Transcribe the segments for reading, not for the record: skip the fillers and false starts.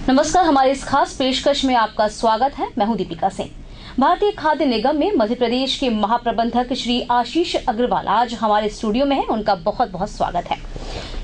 नमस्कार, हमारे इस खास पेशकश में आपका स्वागत है। मैं हूं दीपिका सिंह। भारतीय खाद्य निगम में मध्य प्रदेश के महाप्रबंधक श्री आशीष अग्रवाल आज हमारे स्टूडियो में हैं। उनका बहुत बहुत स्वागत है।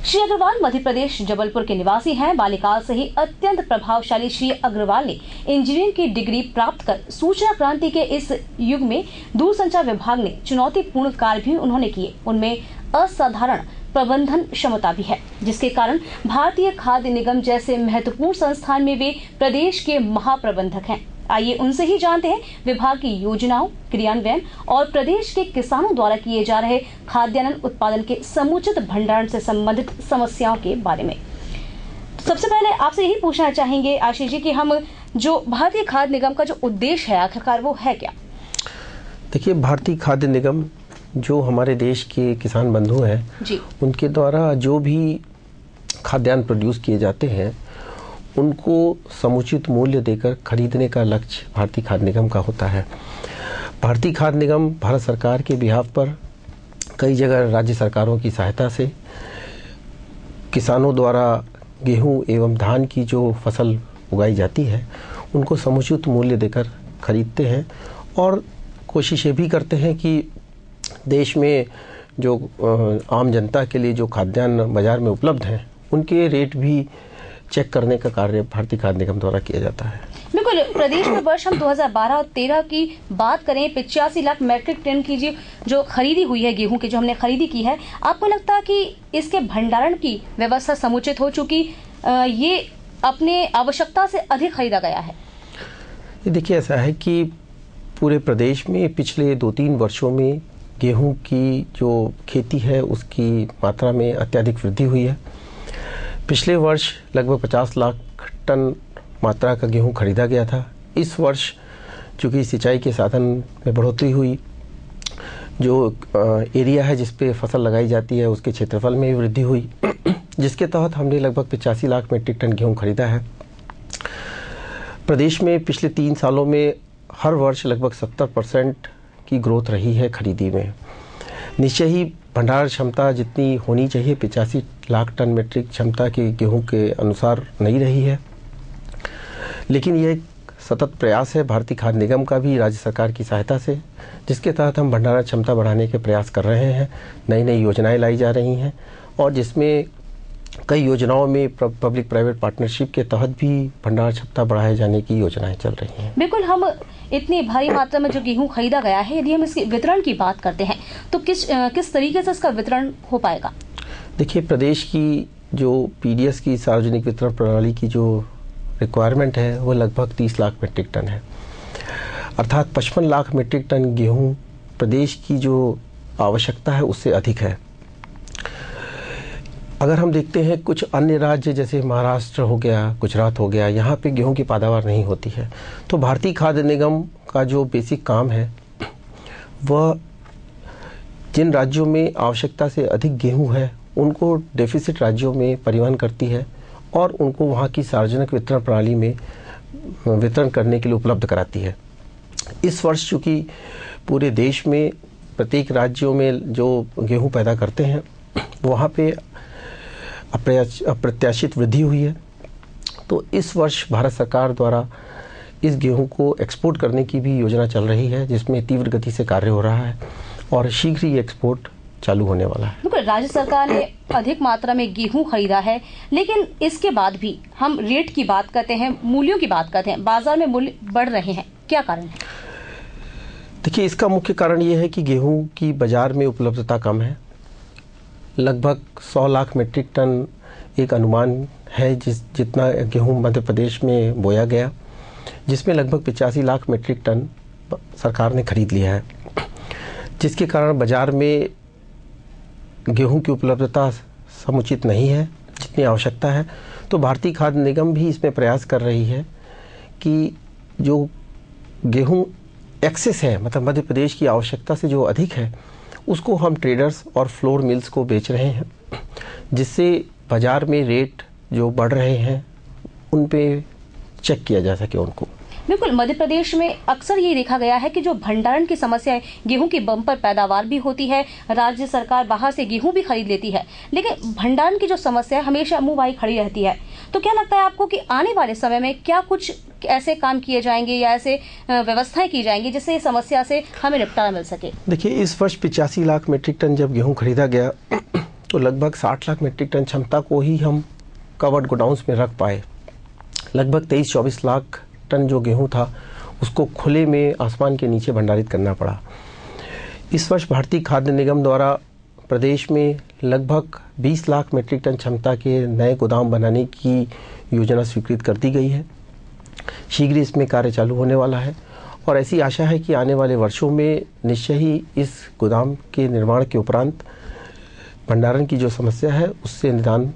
श्री अग्रवाल मध्य प्रदेश जबलपुर के निवासी हैं। बाल्यकाल से ही अत्यंत प्रभावशाली श्री अग्रवाल ने इंजीनियरिंग की डिग्री प्राप्त कर सूचना क्रांति के इस युग में दूरसंचार विभाग ने चुनौतीपूर्ण कार्य भी उन्होंने किए। उनमें असाधारण प्रबंधन क्षमता भी है, जिसके कारण भारतीय खाद्य निगम जैसे महत्वपूर्ण संस्थान में वे प्रदेश के महाप्रबंधक हैं। आइए उनसे ही जानते हैं विभाग की योजनाओं, क्रियान्वयन और प्रदेश के किसानों द्वारा किए जा रहे खाद्यान्न उत्पादन के समुचित भंडारण से संबंधित समस्याओं के बारे में। सबसे पहले आपसे यही पूछना चाहेंगे आशीष जी कि हम जो भारतीय खाद्य निगम का जो उद्देश्य है आखिरकार वो है क्या? देखिए, भारतीय खाद्य निगम जो हमारे देश के किसान बंधु हैं जी, उनके द्वारा जो भी खाद्यान्न प्रोड्यूस किए जाते हैं उनको समुचित मूल्य देकर खरीदने का लक्ष्य भारतीय खाद्य निगम का होता है। भारतीय खाद्य निगम भारत सरकार के बिहाफ पर कई जगह राज्य सरकारों की सहायता से किसानों द्वारा गेहूं एवं धान की जो फसल उगाई जाती है उनको समुचित मूल्य देकर खरीदते हैं और कोशिश ये भी करते हैं कि देश में जो आम जनता के लिए जो खाद्यान्न बाजार में उपलब्ध हैं उनके रेट भी चेक करने का कार्य भारतीय खाद्य निगम द्वारा किया जाता है। बिल्कुल, प्रदेश में वर्ष हम 2012 और 13 की बात करें, 85 लाख मैट्रिक टन की जो खरीदी हुई है गेहूं की, जो हमने खरीदी की है, आपको लगता है कि इसके भंडारण की व्यवस्था समुचित हो चुकी, ये अपने आवश्यकता से अधिक खरीदा गया है? देखिए, ऐसा है कि पूरे प्रदेश में पिछले 2-3 वर्षों में गेहूं की जो खेती है उसकी मात्रा में अत्यधिक वृद्धि हुई है। पिछले वर्ष लगभग 50 लाख टन मात्रा का गेहूं खरीदा गया था। इस वर्ष चूँकि सिंचाई के साधन में बढ़ोतरी हुई, जो एरिया है जिस पे फसल लगाई जाती है उसके क्षेत्रफल में भी वृद्धि हुई, जिसके तहत हमने लगभग 85 लाख मीट्रिक टन गेहूं खरीदा है। प्रदेश में पिछले 3 सालों में हर वर्ष लगभग 70% की ग्रोथ रही है खरीदी में। निश्चय ही भंडार क्षमता जितनी होनी चाहिए 85 लाख टन मीट्रिक क्षमता की गेहूं के अनुसार नहीं रही है, लेकिन ये एक सतत प्रयास है भारतीय खाद्य निगम का भी राज्य सरकार की सहायता से, जिसके तहत हम भंडारण क्षमता बढ़ाने के प्रयास कर रहे हैं। नई नई योजनाएं लाई जा रही हैं और जिसमें कई योजनाओं में पब्लिक प्राइवेट पार्टनरशिप के तहत भी भंडारण क्षमता बढ़ाए जाने की योजनाएं चल रही हैं। बिल्कुल, हम इतनी भारी मात्रा में जो गेहूं खरीदा गया है, यदि हम इसके वितरण की बात करते हैं तो किस तरीके से इसका वितरण हो पाएगा? देखिए, प्रदेश की जो पीडीएस की सार्वजनिक वितरण प्रणाली की जो रिक्वायरमेंट है वो लगभग 30 लाख मीट्रिक टन है, अर्थात 55 लाख मीट्रिक टन गेहूं प्रदेश की जो आवश्यकता है उससे अधिक है। अगर हम देखते हैं कुछ अन्य राज्य जैसे महाराष्ट्र हो गया, गुजरात हो गया, यहाँ पे गेहूं की पैदावार नहीं होती है, तो भारतीय खाद्य निगम का जो बेसिक काम है वह जिन राज्यों में आवश्यकता से अधिक गेहूं है उनको डेफिसिट राज्यों में परिवहन करती है और उनको वहाँ की सार्वजनिक वितरण प्रणाली में वितरण करने के लिए उपलब्ध कराती है। इस वर्ष चूँकि पूरे देश में प्रत्येक राज्यों में जो गेहूं पैदा करते हैं वहाँ पे अप्रत्याशित वृद्धि हुई है, तो इस वर्ष भारत सरकार द्वारा इस गेहूं को एक्सपोर्ट करने की भी योजना चल रही है, जिसमें तीव्र गति से कार्य हो रहा है और शीघ्र ही एक्सपोर्ट चालू होने वाला है। बिल्कुल, राज्य सरकार ने अधिक मात्रा में गेहूं खरीदा है, लेकिन इसके बाद भी हम रेट की बात करते हैं, मूल्यों की बात करते हैं, बाजार में मूल्य बढ़ रहे हैं, क्या कारण है? देखिए, इसका मुख्य कारण ये है कि गेहूं की बाजार में उपलब्धता कम है। लगभग 100 लाख मीट्रिक टन एक अनुमान है जितना गेहूं मध्य प्रदेश में बोया गया, जिसमें लगभग 85 लाख मीट्रिक टन सरकार ने खरीद लिया है, जिसके कारण बाजार में गेहूं की उपलब्धता समुचित नहीं है जितनी आवश्यकता है। तो भारतीय खाद्य निगम भी इसमें प्रयास कर रही है कि जो गेहूं एक्सेस है, मतलब मध्य प्रदेश की आवश्यकता से जो अधिक है, उसको हम ट्रेडर्स और फ्लोर मिल्स को बेच रहे हैं, जिससे बाजार में रेट जो बढ़ रहे हैं उन पे चेक किया जा सके उनको। बिल्कुल, मध्य प्रदेश में अक्सर ये देखा गया है कि जो भंडारण की समस्या है, गेहूं की बम्पर पैदावार भी होती है, राज्य सरकार बाहर से गेहूं भी खरीद लेती है, लेकिन भंडारण की जो समस्या है हमेशा मुंह भाई खड़ी रहती है। तो क्या लगता है आपको कि आने वाले समय में क्या कुछ ऐसे काम किए जाएंगे या ऐसे व्यवस्थाएं की जाएंगी जिससे इस समस्या से हमें निपटारा मिल सके? देखिए, इस वर्ष 85 लाख मीट्रिक टन जब गेहूं खरीदा गया तो लगभग 60 लाख मीट्रिक टन क्षमता को ही हम कवर्ड गोडाउन्स में रख पाए। लगभग 23-24 लाख टन जो गेहूं था उसको खुले में आसमान के नीचे भंडारित करना पड़ा। इस वर्ष भारतीय खाद्य निगम द्वारा प्रदेश में लगभग 20 लाख मीट्रिक टन क्षमता के नए गोदाम बनाने की योजना स्वीकृत कर दी गई है। शीघ्र इसमें कार्य चालू होने वाला है और ऐसी आशा है कि आने वाले वर्षों में निश्चय ही इस गोदाम के निर्माण के उपरांत भंडारण की जो समस्या है उससे निदान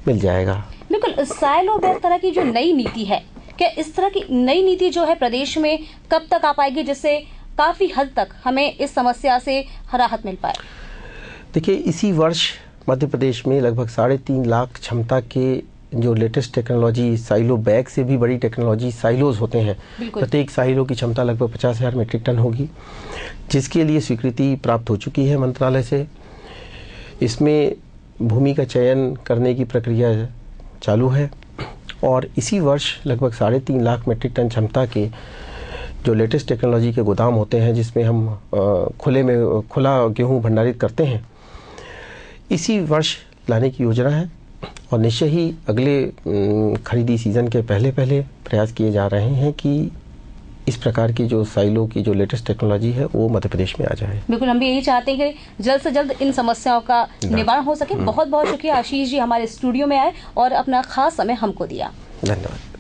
मिल जाएगा। बिल्कुल, साइलो बैग तरह की जो नई नीति है, क्या इस तरह की नई नीति जो है प्रदेश में कब तक आ पाएगी जिससे काफी हद तक हमें इस समस्या से राहत मिल पाए? देखिए, इसी वर्ष मध्य प्रदेश में लगभग 3.5 लाख क्षमता के जो लेटेस्ट टेक्नोलॉजी साइलो बैग से भी बड़ी टेक्नोलॉजी साइलोज होते हैं, प्रत्येक साइलो की क्षमता लगभग 50,000 मीट्रिक टन होगी, जिसके लिए स्वीकृति प्राप्त हो चुकी है मंत्रालय से। इसमें भूमि का चयन करने की प्रक्रिया चालू है और इसी वर्ष लगभग 3.5 लाख मीट्रिक टन क्षमता के जो लेटेस्ट टेक्नोलॉजी के गोदाम होते हैं जिसमें हम खुला गेहूं भंडारित करते हैं, इसी वर्ष लाने की योजना है और निश्चय ही अगले खरीदी सीजन के पहले प्रयास किए जा रहे हैं कि इस प्रकार की जो साइलो की जो लेटेस्ट टेक्नोलॉजी है वो मध्य प्रदेश में आ जाए। बिल्कुल, हम भी यही चाहते हैं कि जल्द से जल्द इन समस्याओं का निवारण हो सके। बहुत बहुत शुक्रिया आशीष जी, हमारे स्टूडियो में आए और अपना खास समय हमको दिया। धन्यवाद।